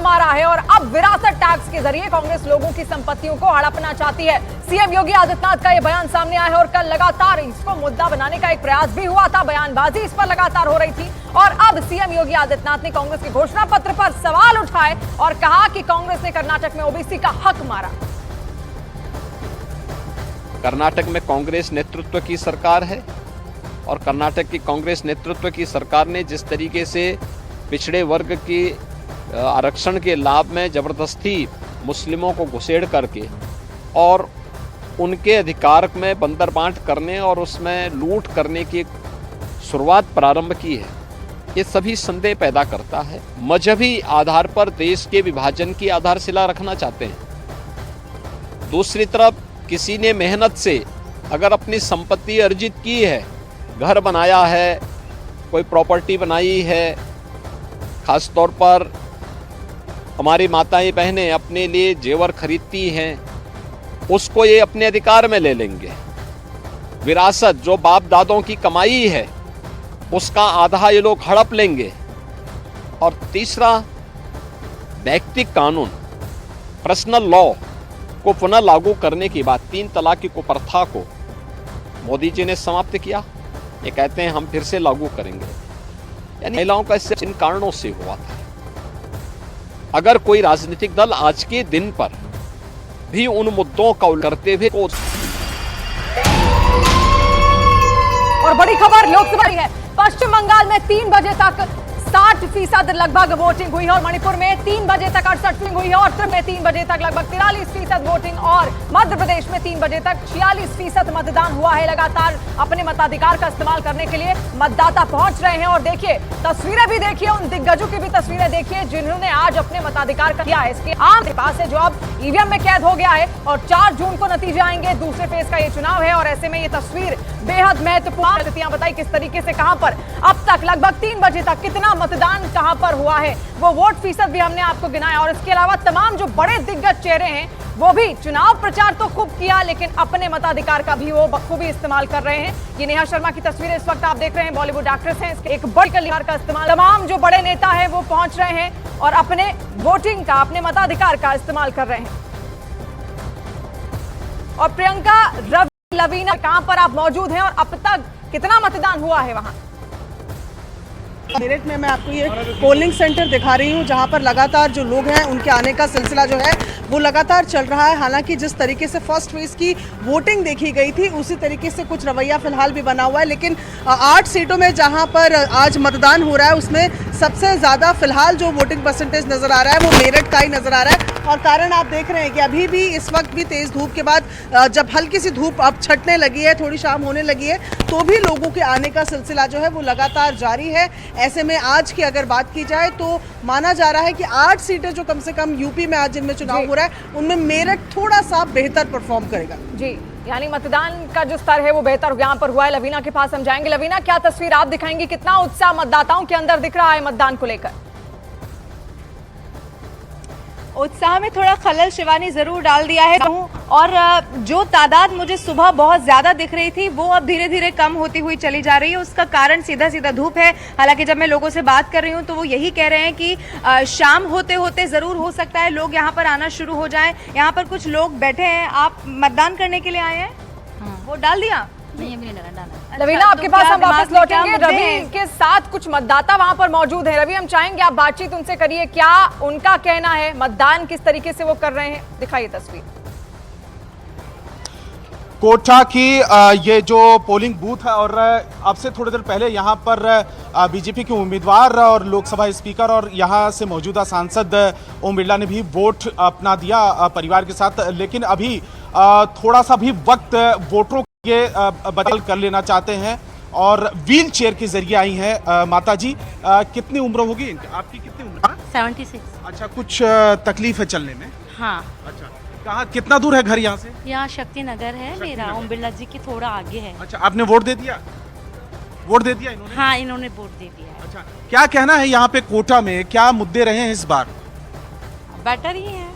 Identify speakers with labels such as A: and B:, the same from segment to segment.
A: मारा है और अब विरासत टैक्स के जरिए कांग्रेस लोगों की संपत्तियों को हड़पना चाहती है। सीएम योगी आदित्यनाथ का यह बयान सामने आया है और कल लगातार इसको मुद्दा बनाने का एक प्रयास भी हुआ था। बयानबाजी इस पर लगातार हो रही थी और अब सीएम योगी आदित्यनाथ ने कांग्रेस के घोषणा पत्र पर सवाल उठाए और कहा कि कांग्रेस ने कर्नाटक में ओबीसी का हक मारा।
B: कर्नाटक में कांग्रेस नेतृत्व की सरकार है और कर्नाटक की कांग्रेस नेतृत्व की सरकार ने जिस तरीके से पिछड़े वर्ग के आरक्षण के लाभ में जबरदस्ती मुस्लिमों को घुसेड़ करके और उनके अधिकार में बंदरबांट करने और उसमें लूट करने की शुरुआत प्रारंभ की है, ये सभी संदेह पैदा करता है। मजहबी आधार पर देश के विभाजन की आधारशिला रखना चाहते हैं। दूसरी तरफ किसी ने मेहनत से अगर अपनी संपत्ति अर्जित की है, घर बनाया है, कोई प्रॉपर्टी बनाई है, खास तौर पर हमारी माताएं बहनें अपने लिए जेवर खरीदती हैं, उसको ये अपने अधिकार में ले लेंगे। विरासत जो बाप दादों की कमाई है उसका आधा ये लोग हड़प लेंगे। और तीसरा, व्यक्तिगत कानून पर्सनल लॉ को पुनः लागू करने की बात, 3 तलाक की कुप्रथा को मोदी जी ने समाप्त किया, ये कहते हैं हम फिर से लागू करेंगे। यानी महिलाओं का इससे इन कारणों से हुआ था। अगर कोई राजनीतिक दल आज के दिन पर भी उन मुद्दों का उल्लेख करते हुए
A: और बड़ी खबर लोकसभा की है। पश्चिम बंगाल में 3 बजे तक 60% लगभग वोटिंग हुई है और मणिपुर में 3 बजे तक 68% हुई है और उत्तर में 3 बजे तक लगभग 43% वोटिंग और मध्य प्रदेश में 3 बजे तक 46% मतदान हुआ है। लगातार अपने मताधिकार का इस्तेमाल करने के लिए मतदाता पहुंच रहे हैं और देखिए तस्वीरें भी देखिए, उन दिग्गजों की भी तस्वीरें देखिए जिन्होंने आज अपने मताधिकार का किया है। इसके आम के पास है जो अब ईवीएम में कैद हो गया है और 4 जून को नतीजे आएंगे। दूसरे फेज का ये चुनाव है और ऐसे में ये तस्वीर बेहद महत्वपूर्ण स्थितियां बताई किस तरीके से कहां पर अब तक लगभग 3 बजे तक कितना मतदान कहां पर हुआ है, वो वोट फीसद भी हमने आपको गिनाया। और इसके अलावा तमाम जो बड़े दिग्गज चेहरे हैं वो भी चुनाव प्रचार तो खूब किया लेकिन अपने मताधिकार का भी वो बखूबी इस्तेमाल कर रहे हैं। ये नेहा शर्मा की तस्वीरें इस वक्त आप देख रहे हैं, बॉलीवुड एक्ट्रेस हैं। एक बड़े अधिकार का इस्तेमाल तमाम जो बड़े नेता हैं वो पहुंच रहे हैं और अपने वोटिंग का, अपने मताधिकार का इस्तेमाल कर रहे हैं। और प्रियंका रवि लवीना कहां पर आप मौजूद हैं और अब तक कितना मतदान हुआ है वहां?
C: मेरठ में मैं आपको ये पोलिंग सेंटर दिखा रही हूँ जहाँ पर लगातार जो लोग हैं उनके आने का सिलसिला जो है वो लगातार चल रहा है। हालांकि जिस तरीके से फर्स्ट फेज की वोटिंग देखी गई थी उसी तरीके से कुछ रवैया फिलहाल भी बना हुआ है, लेकिन 8 सीटों में जहाँ पर आज मतदान हो रहा है उसमें सबसे ज़्यादा फिलहाल जो वोटिंग परसेंटेज नज़र आ रहा है वो मेरठ का ही नज़र आ रहा है। और कारण आप देख रहे हैं कि अभी भी इस वक्त भी तेज़ धूप के बाद जब हल्की सी धूप अब छटने लगी है, थोड़ी शाम होने लगी है, तो भी लोगों के आने का सिलसिला जो है वो लगातार जारी है। ऐसे में आज की अगर बात की जाए तो माना जा रहा है कि 8 सीटें जो कम से कम यूपी में आज जिनमें चुनाव हो रहा है उनमें मेरठ थोड़ा सा बेहतर परफॉर्म करेगा।
A: जी, यानी मतदान का जो स्तर है वो बेहतर यहाँ पर हुआ है। लवीना के पास हम जाएंगे। लवीना, क्या तस्वीर आप दिखाएंगी, कितना उत्साह मतदाताओं के अंदर दिख रहा है मतदान को लेकर?
D: उत्साह में थोड़ा खलल शिवानी जरूर डाल दिया है और जो तादाद मुझे सुबह बहुत ज्यादा दिख रही थी वो अब धीरे धीरे कम होती हुई चली जा रही है। उसका कारण सीधा सीधा धूप है। हालांकि जब मैं लोगों से बात कर रही हूँ तो वो यही कह रहे हैं कि शाम होते होते जरूर हो सकता है लोग यहाँ पर आना शुरू हो जाएं। यहाँ पर कुछ लोग बैठे हैं। आप मतदान करने के लिए आए हैं? हाँ। वोट डाल दिया?
A: लवीना, आपके पास हम वापस लौटेंगे। रवि के साथ कुछ मतदाता वहां पर मौजूद हैं। रवि, हम चाहेंगे आप बातचीत उनसे करिए, क्या उनका कहना है, मतदान किस तरीके से वो कर रहे हैं, दिखाइए तस्वीर।
E: कोटा की ये जो पोलिंग बूथ है और अब से थोड़ी देर पहले यहाँ पर बीजेपी के उम्मीदवार और लोकसभा स्पीकर और यहाँ से मौजूदा सांसद ओम बिरला ने भी वोट अपना दिया परिवार के साथ, लेकिन अभी थोड़ा सा भी वक्त वोटरों ये बदल कर लेना चाहते हैं और व्हील चेयर के जरिए आई हैं माता जी। कितनी उम्र होगी आपकी? कितनी उम्र?
F: 76।
E: अच्छा, कुछ तकलीफ है चलने में?
F: हाँ।
E: अच्छा, कहाँ, कितना दूर है घर यहाँ से?
F: यहाँ शक्ति नगर है मेरा, ओम बिरला जी की थोड़ा आगे है।
E: अच्छा, आपने वोट दे दिया? वोट दे दिया इन्होंने?
F: हाँ, इन्होंने वोट दे दिया।
E: अच्छा, क्या कहना है यहाँ पे कोटा में, क्या मुद्दे रहे हैं इस बार?
F: बेटर ही है।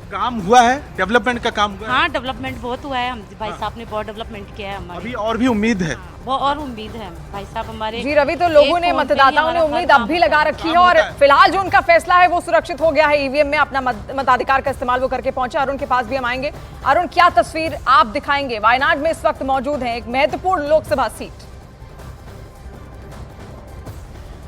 E: काम हुआ है, डेवलपमेंट का काम हुआ है?
F: हाँ, डेवलपमेंट बहुत हुआ है। हम भाई साहब ने बहुत डेवलपमेंट किया है हमारे।
E: अभी और भी उम्मीद है?
F: वो और उम्मीद है भाई साहब हमारे।
A: जी रवि, तो लोगों ने, मतदाताओं ने उम्मीद अब भी लगा रखी है और फिलहाल जो उनका फैसला है वो सुरक्षित हो गया है। ईवीएम में अपना मताधिकार का इस्तेमाल वो करके पहुंचे। अरुण के पास भी हम आएंगे। अरुण, क्या तस्वीर आप दिखाएंगे? वायनाड में इस वक्त मौजूद है, एक महत्वपूर्ण लोकसभा सीट।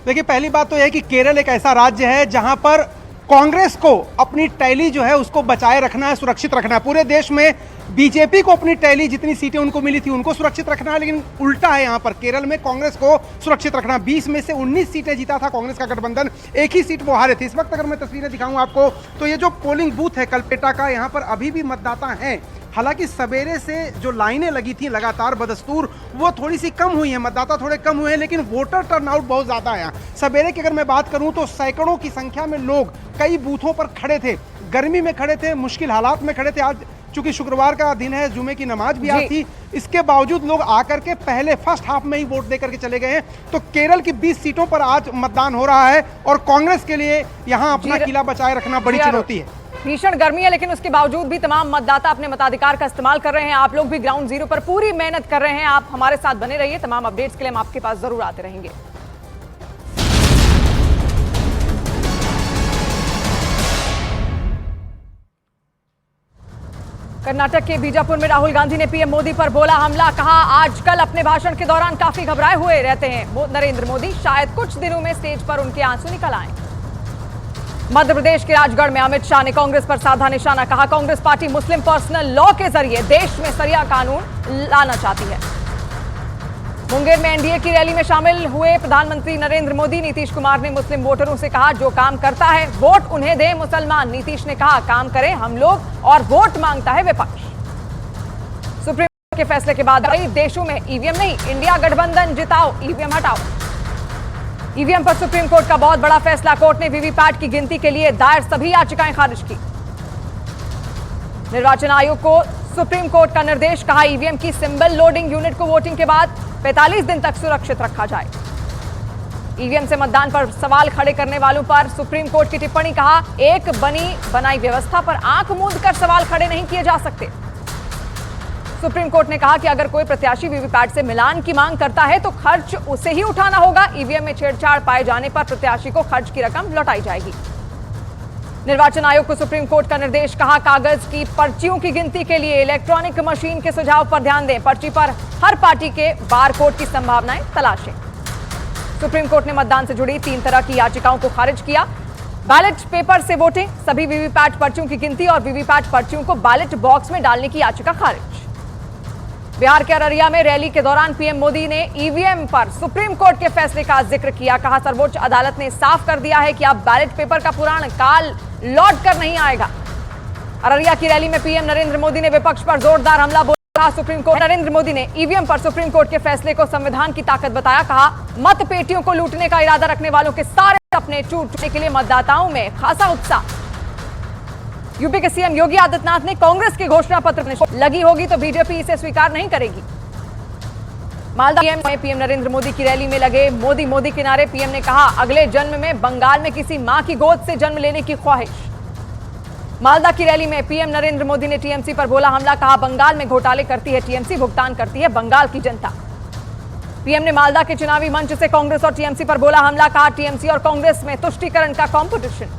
G: देखिए, पहली बात तो यह है कि केरल एक ऐसा राज्य है जहां पर कांग्रेस को अपनी टैली जो है उसको बचाए रखना है, सुरक्षित रखना है। पूरे देश में बीजेपी को अपनी टैली, जितनी सीटें उनको मिली थी उनको सुरक्षित रखना है, लेकिन उल्टा है यहाँ पर। केरल में कांग्रेस को सुरक्षित रखना। 20 में से 19 सीटें जीता था कांग्रेस का गठबंधन, एक ही सीट वो हारे थे। इस वक्त अगर मैं तस्वीरें दिखाऊं आपको तो ये जो पोलिंग बूथ है कलपेटा का, यहाँ पर अभी भी मतदाता हैं। हालांकि सवेरे से जो लाइनें लगी थी लगातार बदस्तूर, वो थोड़ी सी कम हुई है, मतदाता थोड़े कम हुए हैं, लेकिन वोटर टर्नआउट बहुत ज़्यादा है। सवेरे की अगर मैं बात करूं तो सैकड़ों की संख्या में लोग कई बूथों पर खड़े थे, गर्मी में खड़े थे, मुश्किल हालात में खड़े थे। आज चूंकि शुक्रवार का दिन है, जुमे की नमाज भी आज थी, इसके बावजूद लोग आकर के पहले फर्स्ट हाफ में ही वोट देकर के चले गए हैं। तो केरल की 20 सीटों पर आज मतदान हो रहा है और कांग्रेस के लिए यहाँ अपना किला बचाए रखना बड़ी चुनौती है।
A: भीषण गर्मी है, लेकिन उसके बावजूद भी तमाम मतदाता अपने मताधिकार का इस्तेमाल कर रहे हैं। आप लोग भी ग्राउंड जीरो पर पूरी मेहनत कर रहे हैं। आप हमारे साथ बने रहिए, तमाम अपडेट्स के लिए हम आपके पास जरूर आते रहेंगे। कर्नाटक के बीजापुर में राहुल गांधी ने पीएम मोदी पर बोला हमला। कहा आजकल अपने भाषण के दौरान काफी घबराए हुए रहते हैं नरेंद्र मोदी, शायद कुछ दिनों में स्टेज पर उनके आंसू निकल आए। मध्य प्रदेश के राजगढ़ में अमित शाह ने कांग्रेस पर साधा निशाना। कहा कांग्रेस पार्टी मुस्लिम पर्सनल लॉ के जरिए देश में सरिया कानून लाना चाहती है। मुंगेर में एनडीए की रैली में शामिल हुए प्रधानमंत्री नरेंद्र मोदी। नीतीश कुमार ने मुस्लिम वोटरों से कहा जो काम करता है वोट उन्हें दे मुसलमान। नीतीश ने कहा काम करें हम लोग और वोट मांगता है विपक्ष। सुप्रीम कोर्ट के फैसले के बाद कई देशों में ईवीएम नहीं, इंडिया गठबंधन जिताओ, ईवीएम हटाओ। ईवीएम पर सुप्रीम कोर्ट का बहुत बड़ा फैसला। कोर्ट ने वीवीपैट की गिनती के लिए दायर सभी याचिकाएं खारिज की। निर्वाचन आयोग को सुप्रीम कोर्ट का निर्देश। कहा ईवीएम की सिंबल लोडिंग यूनिट को वोटिंग के बाद 45 दिन तक सुरक्षित रखा जाए। ईवीएम से मतदान पर सवाल खड़े करने वालों पर सुप्रीम कोर्ट की टिप्पणी। कहा एक बनाई व्यवस्था पर आंख मूंद कर सवाल खड़े नहीं किए जा सकते। सुप्रीम कोर्ट ने कहा कि अगर कोई प्रत्याशी वीवीपैट से मिलान की मांग करता है तो खर्च उसे ही उठाना होगा। ईवीएम में छेड़छाड़ पाए जाने पर प्रत्याशी को खर्च की रकम लौटाई जाएगी। निर्वाचन आयोग को सुप्रीम कोर्ट का निर्देश। कहा कागज की पर्चियों की गिनती के लिए इलेक्ट्रॉनिक मशीन के सुझाव पर ध्यान दें। पर्ची पर हर पार्टी के बारकोड की संभावनाएं तलाशें। सुप्रीम कोर्ट ने मतदान से जुड़ी 3 तरह की याचिकाओं को खारिज किया। बैलेट पेपर से वोटिंग, सभी वीवीपैट पर्चियों की गिनती और वीवीपैट पर्चियों को बैलेट बॉक्स में डालने की याचिका खारिज। बिहार के अररिया में रैली के दौरान पीएम मोदी ने ईवीएम पर सुप्रीम कोर्ट के फैसले का जिक्र किया। कहा सर्वोच्च अदालत ने साफ कर दिया है कि अब बैलेट पेपर का पुराण काल लौट कर नहीं आएगा। अररिया की रैली में पीएम नरेंद्र मोदी ने विपक्ष पर जोरदार हमला बोला। सुप्रीम कोर्ट नरेंद्र मोदी ने ईवीएम पर सुप्रीम कोर्ट के फैसले को संविधान की ताकत बताया। कहा मत पेटियों को लूटने का इरादा रखने वालों के सारे सपने टूटने के लिए मतदाताओं में खासा उत्साह। यूपी के सीएम योगी आदित्यनाथ ने कांग्रेस के घोषणा पत्र में लगी होगी तो बीजेपी इसे स्वीकार नहीं करेगी। मालदा में पीएम नरेंद्र मोदी की रैली में लगे मोदी के नारे। पीएम ने कहा अगले जन्म में बंगाल में किसी मां की गोद से जन्म लेने की ख्वाहिश। मालदा की रैली में पीएम नरेंद्र मोदी ने टीएमसी पर बोला हमला। कहा बंगाल में घोटाले करती है टीएमसी, भुगतान करती है बंगाल की जनता। पीएम ने मालदा के चुनावी मंच से कांग्रेस और टीएमसी पर बोला हमला। कहा टीएमसी और कांग्रेस में तुष्टीकरण का कॉम्पिटिशन।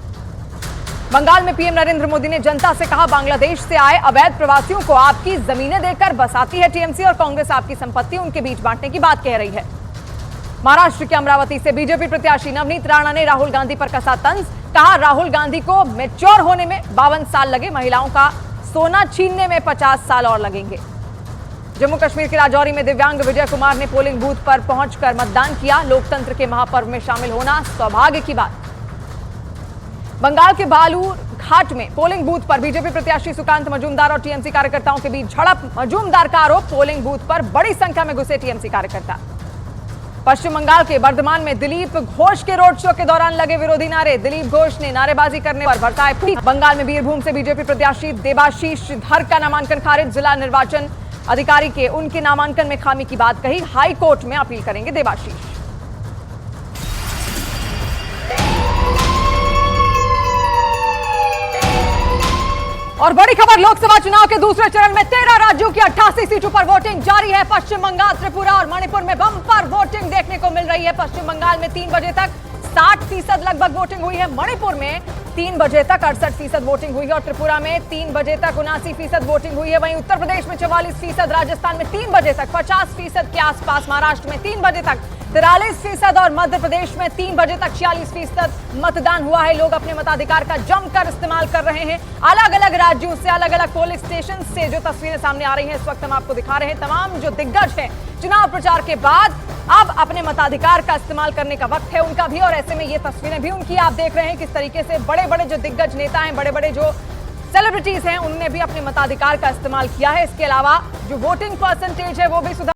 A: बंगाल में पीएम नरेंद्र मोदी ने जनता से कहा बांग्लादेश से आए अवैध प्रवासियों को आपकी जमीनें देकर बसाती है टीएमसी और कांग्रेस आपकी संपत्ति उनके बीच बांटने की बात कह रही है। महाराष्ट्र के अमरावती से बीजेपी प्रत्याशी नवनीत राणा ने राहुल गांधी पर कसा तंज। कहा राहुल गांधी को मैच्योर होने में 52 साल लगे, महिलाओं का सोना छीनने में 50 साल और लगेंगे। जम्मू कश्मीर के राजौरी में दिव्यांग विजय कुमार ने पोलिंग बूथ पर पहुंचकर मतदान किया। लोकतंत्र के महापर्व में शामिल होना सौभाग्य की बात। बंगाल के बालूर घाट में पोलिंग बूथ पर बीजेपी प्रत्याशी सुकांत मजूमदार और टीएमसी कार्यकर्ताओं के बीच झड़प। मजूमदार का आरोप पोलिंग बूथ पर बड़ी संख्या में घुसे टीएमसी कार्यकर्ता। पश्चिम बंगाल के बर्धमान में दिलीप घोष के रोड शो के दौरान लगे विरोधी नारे। दिलीप घोष ने नारेबाजी करने पर बरसाए फूल। बंगाल में बीरभूम से बीजेपी प्रत्याशी देबाशीष धर का नामांकन खारिज। जिला निर्वाचन अधिकारी के उनके नामांकन में खामी की बात कही। हाई कोर्ट में अपील करेंगे देबाशीष। और बड़ी खबर, लोकसभा चुनाव के दूसरे चरण में 13 राज्यों की 88 सीटों पर वोटिंग जारी है। पश्चिम बंगाल, त्रिपुरा और मणिपुर में बम्पर वोटिंग देखने को मिल रही है। पश्चिम बंगाल में 3 बजे तक 60% लगभग वोटिंग हुई है। मणिपुर में 3 बजे तक 68% वोटिंग हुई है और त्रिपुरा में 3 बजे तक 79% वोटिंग हुई है। वहीं उत्तर प्रदेश में 44%, राजस्थान में 3 बजे तक 50% के आसपास, महाराष्ट्र में 3 बजे तक 43% और मध्य प्रदेश में 3 बजे तक 46% मतदान हुआ है। लोग अपने मताधिकार का जमकर इस्तेमाल कर रहे हैं। अलग अलग राज्यों से, अलग अलग पोलिंग स्टेशन से जो तस्वीरें सामने आ रही हैं, इस वक्त हम आपको दिखा रहे हैं। तमाम जो दिग्गज हैं, चुनाव प्रचार के बाद अब अपने मताधिकार का इस्तेमाल करने का वक्त है उनका भी, और ऐसे में ये तस्वीरें भी उनकी आप देख रहे हैं किस तरीके से बड़े बड़े जो दिग्गज नेता हैं, बड़े बड़े जो सेलिब्रिटीज हैं, उनने भी अपने मताधिकार का इस्तेमाल किया है। इसके अलावा जो वोटिंग परसेंटेज है वो भी सुधार